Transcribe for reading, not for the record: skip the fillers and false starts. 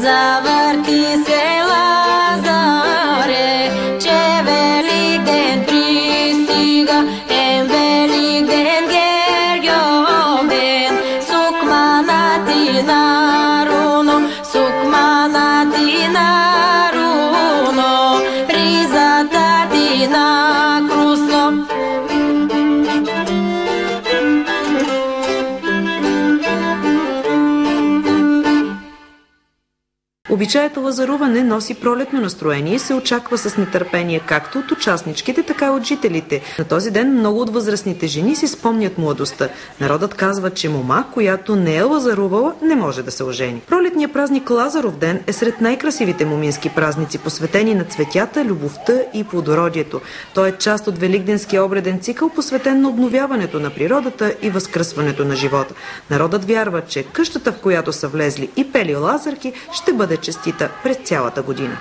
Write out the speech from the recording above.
Завърти се, Лазаре, че Велик ден пристига, Велик ден Гергьовден, сукманати наруно, сукманати наруно, ризатати на крусло. Обичаят лазаруване носи пролетно настроение и се очаква с нетърпение както от участничките, така и от жителите. На този ден много от възрастните жени си спомнят младостта. Народът казва, че мома, която не е лазарувала, не може да се ожени. Пролетният празник Лазаров ден е сред най-красивите момински празници, посветени на цветята, любовта и плодородието. Той е част от великденския обреден цикъл, посветен на обновяването на природата и възкръсването на живота. Народът вярва, че къщата, в която са влезли и пели лазарки, ще бъде честита през цялата година.